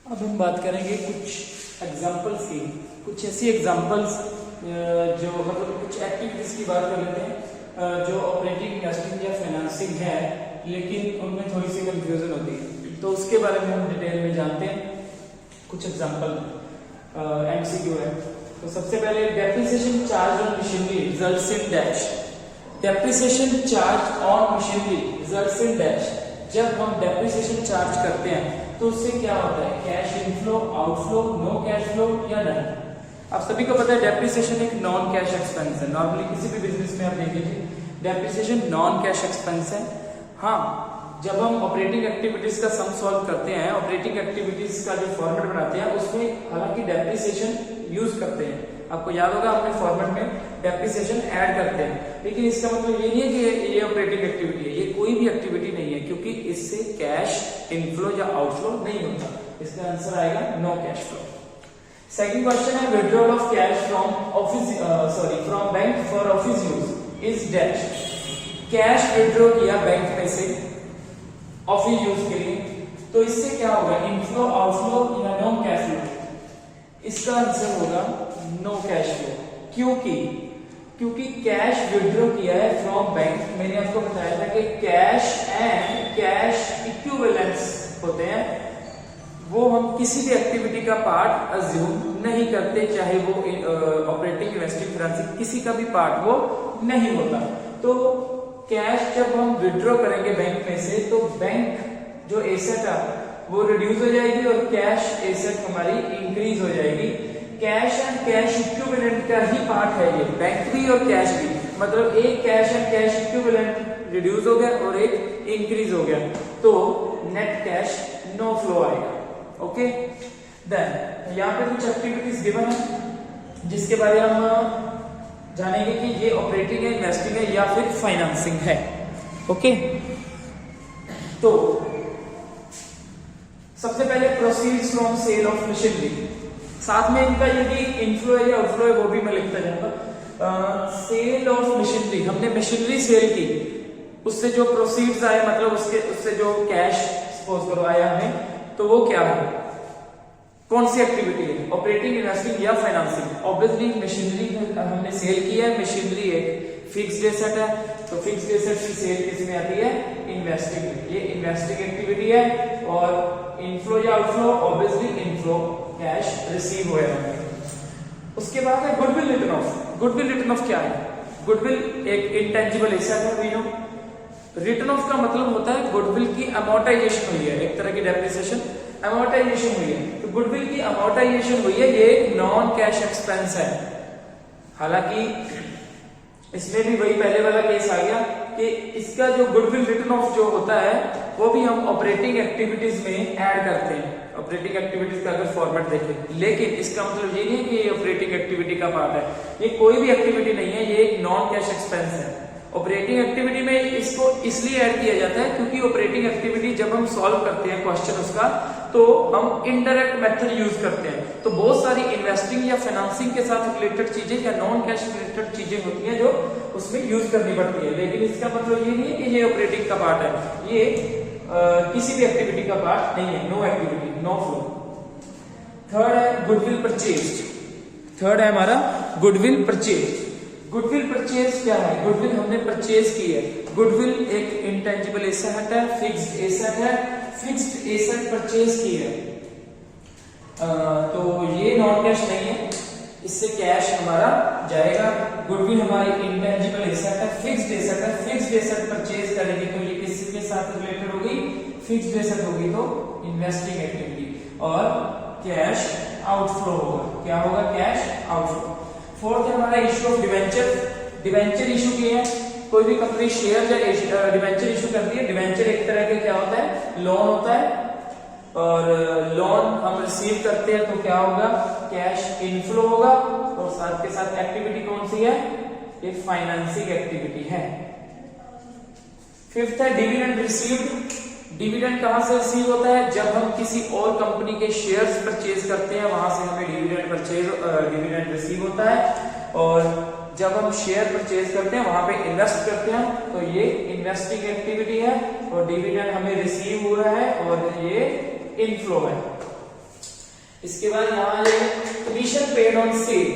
अब हम बात करेंगे कुछ एग्जाम्पल्स की, कुछ ऐसी एग्जाम्पल्स जो मतलब कुछ एक्टिविटीज की बात कर लेते हैं जो ऑपरेटिंग, इन्वेस्टिंग या फाइनेंसिंग है, लेकिन उनमें थोड़ी सी कंफ्यूजन होती है, तो उसके बारे में हम डिटेल में जानते हैं। कुछ एग्जाम्पल एमसीक्यू है। तो सबसे पहले depreciation charge on machinery results in dash. Depreciation charge on machinery results in dash. जब हम डेप्रिसिएशन चार्ज करते हैं तो उससे क्या होता है? Cash inflow, outflow, no cash flow या नन। आप सभी को पता है डेप्रिसिएशन एक नॉन कैश एक्सपेंस है। नॉर्मली किसी भी बिजनेस में आप देखेंगे डेप्रिसिएशन नॉन कैश एक्सपेंस है। हाँ, जब हम ऑपरेटिंग एक्टिविटीज का सम सॉल्व करते हैं, ऑपरेटिंग एक्टिविटीज का जो फॉर्मेट बनाते हैं उसमें हालांकि डेप्रिसिएशन यूज करते हैं। आपको याद होगा अपने फॉर्मेट में डेप्रिसिएशन ऐड करते हैं, लेकिन इसका मतलब ये नहीं है कि ये ऑपरेटिंग एक्टिविटी है। ये कोई भी एक्टिविटी नहीं है, क्योंकि इससे कैश इनफ्लो या आउटफ्लो नहीं होता। इसका आंसर आएगा no cash flow. Second question है withdrawal of cash from bank for office use is dash. Cash withdraw किया बैंक में से ऑफिस यूज के लिए, तो इससे क्या होगा? इनफ्लो, आउटफ्लो या नो कैश फ्लो? इसका आंसर होगा नो कैश फ्लो। क्योंकि कैश विड्रॉ किया है फ्रॉम बैंक। मैंने आपको बताया था कि कैश एंड कैश इक्विवेलेंट्स होते हैं, वो हम किसी भी एक्टिविटी का पार्ट अज्यूम नहीं करते, चाहे वो ऑपरेटिंग, इन्वेस्टिंग, फाइनेंसिंग, किसी का भी पार्ट वो नहीं होता। तो कैश जब हम विड्रॉ करेंगे बैंक में से, तो बैंक जो एसेट है वो रिड्यूस हो जाएगी और कैश एसेट हमारी इंक्रीज हो जाएगी। कैश एंड कैश इक्विवेलेंट का ही पार्ट है ये, बैंक भी और कैश भी। मतलब एक cash and cash equivalent reduce हो गया और एक इंक्रीज हो गया, तो नेट कैश नो फ्लो आएगा। ओके, देन यहाँ पे कुछ एक्टिविटीज गिवन है जिसके बारे में हम जानेंगे कि ये ऑपरेटिंग है, इन्वेस्टिंग है या फिर फाइनेंसिंग है। ओके, तो सबसे पहले proceeds from sale of machinery. साथ में इनका ये भी इनफ्लो है या आउटफ्लो है वो भी मैं लिखता जाऊंगा। सेल ऑफ मशीनरी, हमने मशीनरी सेल की, उससे जो प्रोसीड्स आए, मतलब उससे जो कैश सपोज करो आया हमें, तो वो क्या है? कौन सी एक्टिविटी है? ऑपरेटिंग, इन्वेस्टिंग या फाइनेंसिंग? ऑब्वियसली मशीनरी हमने सेल किया है। मशीनरी एक फिक्स्ड एसेट है, तो फिक्स्ड एसेट की सेल किसमें आती है? इन्वेस्टिंग में। ये इन्वेस्टिंग एक्टिविटी है। और इनफ्लो या outflow? Obviously inflow, cash receive हुआ है। उसके बाद है goodwill written off. Goodwill written off क्या है? गुडविल एक इंटेंजिबल एसेट है, वी नो। रिटन ऑफ का मतलब होता है गुडविल की अमोर्टाइजेशन हुई है, एक तरह की डेप्रिसिएशन, अमोर्टाइजेशन हुई है। तो गुडविल की अमोर्टाइजेशन हुई है, ये एक नॉन कैश एक्सपेंस है। हालांकि इसमें भी वही पहले वाला केस आ गया कि इसका जो गुडविल रिटन ऑफ जो होता है वो भी हम ऑपरेटिंग एक्टिविटीज में ऐड करते हैं। ऑपरेटिंग एक्टिविटीज का अगर फॉर्मेट देखें, लेकिन इसका मतलब ये नहीं है कि ये ऑपरेटिंग एक्टिविटी का पार्ट है। ये कोई भी एक्टिविटी नहीं है, ये एक नॉन कैश एक्सपेंस है। ऑपरेटिंग एक्टिविटी में इसको इसलिए ऐड किया जाता है क्योंकि ऑपरेटिंग एक्टिविटी जब हम सॉल्व करते हैं क्वेश्चन उसका, तो हम इनडायरेक्ट मेथड यूज करते हैं। तो बहुत सारी इन्वेस्टिंग या फाइनेंसिंग के साथ रिलेटेड चीजें या नॉन कैश रिलेटेड चीजें होती हैं जो उसमें यूज करनी पड़ती है, लेकिन इसका मतलब ये नहीं है कि ये ऑपरेटिंग का पार्ट है। ये किसी भी एक्टिविटी का पार्ट नहीं है, no activity, no flow. Third है गुडविल परचेज। थर्ड है हमारा गुडविल परचेज। गुडविल परचेज क्या है? गुडविल हमने परचेज की है। गुडविल एक इंटेंजिबल एसेट है, फिक्स्ड एसेट है। फिक्स्ड एसेट परचेज की है, तो ये नॉन कैश नहीं है, इससे कैश हमारा जाएगा। गुडविल हमारी इंटेंजिबल एसेट है, फिक्स्ड एसेट है। फिक्स्ड एसेट परचेज करेंगे तो ये किसके साथ रिलेटेड होगी? फिक्स्ड एसेट होगी तो इन्वेस्टिंग एक्टिविटी, और कैश आउटफ्लो होगा। क्या होगा? Cash outflow. फोर्थ है हमारा issue of debenture. Debenture issue किए हैं, कोई भी कंपनी शेयर या डिवेंचर इशू करती है। डिवेंचर एक तरह के क्या होता है? लोन होता है, और लोन हम रिसीव करते हैं तो क्या होगा? कैश इनफ्लो होगा, और साथ के साथ एक्टिविटी कौन सी है? ये फाइनेंसिंग एक्टिविटी है। फिफ्थ है डिविडेंड रिसीव्ड। डिविडेंड कहां से रिसीव होता है? जब हम किसी और कंपनी के शेयर्स परचेज करते हैं, वहां से हमें डिविडेंड रिसीव होता है। और जब हम शेयर परचेज करते हैं, वहां पे इन्वेस्ट करते हैं, तो ये इन्वेस्टिंग एक्टिविटी है और डिविडेंड हमें रिसीव हुआ है और ये इनफ्लो है। इसके बाद यहाँ ये commission paid on sale,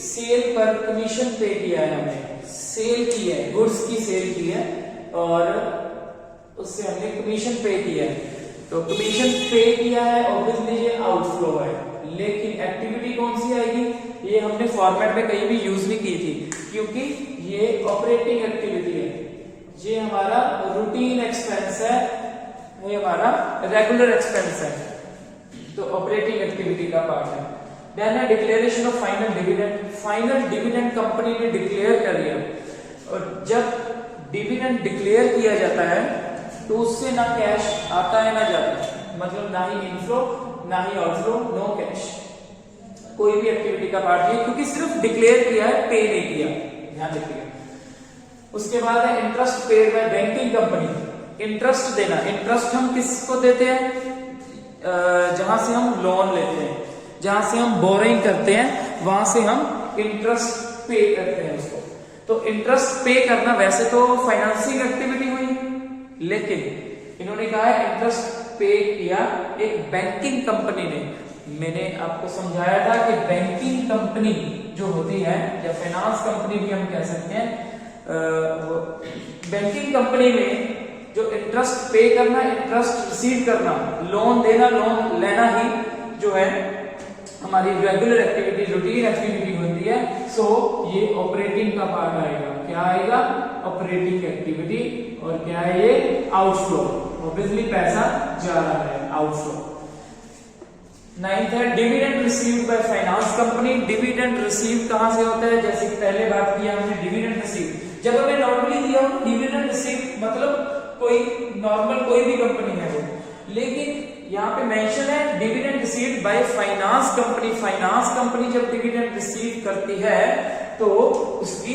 sale पर कमीशन पे किया है हमने, सेल की है, गुड्स की सेल की है और उससे हमने कमीशन पे किया है। तो कमीशन पे किया है, ऑब्वियसली ये आउटफ्लो है, लेकिन एक्टिविटी कौन सी आएगी, ये हमने फॉर्मेट में कहीं भी यूज नहीं की थी क्योंकि ये ऑपरेटिंग एक्टिविटी है, ये हमारा रूटीन एक्सपेंस है, ये हमारा रेगुलर एक्सपेंस है, तो ऑपरेटिंग एक्टिविटी का पार्ट है। देन है declaration of final dividend, final dividend company ने डिक्लेयर कर दिया और जब डिविडेंड डिक्लेयर किया जाता है तो उससे ना कैश आता है ना जाता है, मतलब ना ही इनफ्लो ना ही आउटफ्लो, नो कैश, कोई भी एक्टिविटी का पार्ट नहीं क्योंकि सिर्फ डिक्लेयर किया है, पे नहीं किया, ध्यान रखिएगा। उसके बाद है interest paid by banking company, interest देना, इंटरेस्ट हम किसको देते हैं, जहां से हम लोन लेते हैं, जहां से हम बोरिंग करते हैं वहां से हम इंटरेस्ट पे करते हैं उसको। तो इंटरेस्ट पे करना वैसे तो फाइनेंसिंग एक्टिविटी हुई, लेकिन इन्होंने कहा है इंटरेस्ट पे किया एक बैंकिंग कंपनी ने। मैंने आपको समझाया था कि बैंकिंग कंपनी जो होती है या फाइनेंस कंपनी भी हम कह सकते हैं, बैंकिंग कंपनी में जो इंटरेस्ट पे करना, इंटरेस्ट रिसीव करना, लोन देना, लोन लेना ही जो है हमारी रेगुलर एक्टिविटी, रूटीन एक्टिविटी होती है। सो ये ऑपरेटिंग का पार्ट आएगा, क्या आएगा, ऑपरेटिंग एक्टिविटी, और क्या है ये, आउटफ्लो, ऑब्वियसली पैसा जा रहा है, आउटफ्लो। नाइन्थ है dividend received by finance company, dividend receive कहां से होता है, जैसे पहले बात किया हमने डिविडेंड रिसीव, जब हमें नॉर्मली दिया हो डिविडेंड रिसीव मतलब कोई नॉर्मल कोई भी कंपनी है वो, लेकिन यहाँ पे मेंशन है dividend received by finance company, finance company जब डिविडेंड रिसीव करती है तो उसकी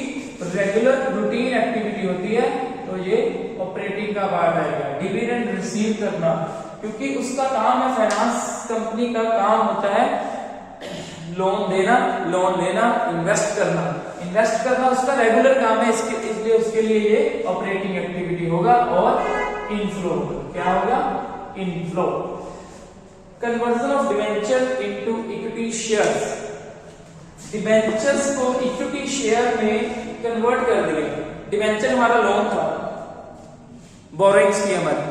रेगुलर रूटीन एक्टिविटी होती है, तो ये ऑपरेटिंग का पार्ट आएगा, डिविडेंड रिसीव करना, क्योंकि उसका काम है, फाइनेंस कंपनी का काम होता है लोन देना, लोन लेना, इन्वेस्ट करना, इन्वेस्ट करना उसका रेगुलर काम है, इसलिए उसके लिए ये ऑपरेटिंग एक्टिविटी होगा। और इनफ्लो, क्या होगा, inflow. Conversion of debenture into equity shares, debentures को इक्विटी शेयर में कन्वर्ट कर दिया। डिवेंचर हमारा लोन था, बोरिंग्स की हमारी,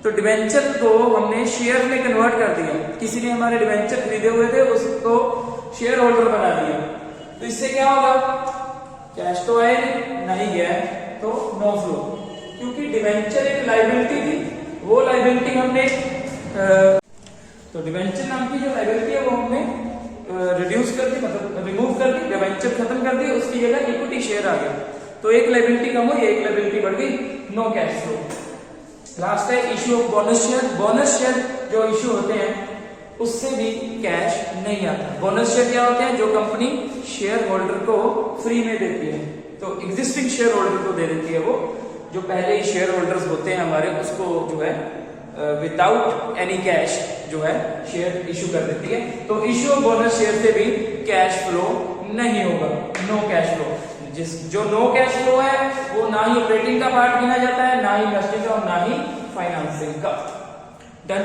तो डिवेंचर को हमने शेयर में कन्वर्ट कर दिया, किसी ने हमारे डिवेंचर खरीदे हुए थे उसको शेयर होल्डर बना दिया, तो इससे क्या होगा, कैश तो आए नहीं गया, तो नो फ्लो, क्योंकि डिवेंचर एक लायबिलिटी थी, वो लायबिलिटी हमने तो डिवेंचर नाम की जो लायबिलिटी है वो हमने रिड्यूस कर दी, मतलब रिमूव कर दी, डिवेंचर खत्म कर दी, उसकी जगह इक्विटी शेयर आ गया, तो एक लायबिलिटी कम हुई, एक लायबिलिटी बढ़ गई, नो कैश फ्लो। लास्ट है issue of bonus share, bonus share जो इश्यू होते हैं उससे भी कैश नहीं आता। बोनस शेयर क्या होते हैं, जो कंपनी शेयर होल्डर को फ्री में देती है, तो एग्जिस्टिंग शेयर होल्डर को दे देती है, वो जो पहले ही शेयर होल्डर्स होते हैं हमारे, उसको जो है विदाउट एनी कैश जो है शेयर इशू कर देती है। तो इश्यू ऑफ बोनस शेयर से भी कैश फ्लो नहीं होगा, नो कैश फ्लो। जो नो कैश फ्लो है वो ना ही ऑपरेटिंग का पार्ट गिना जाता है, ना ही इन्वेस्टिंग का और ना ही फाइनेंसिंग का। डन।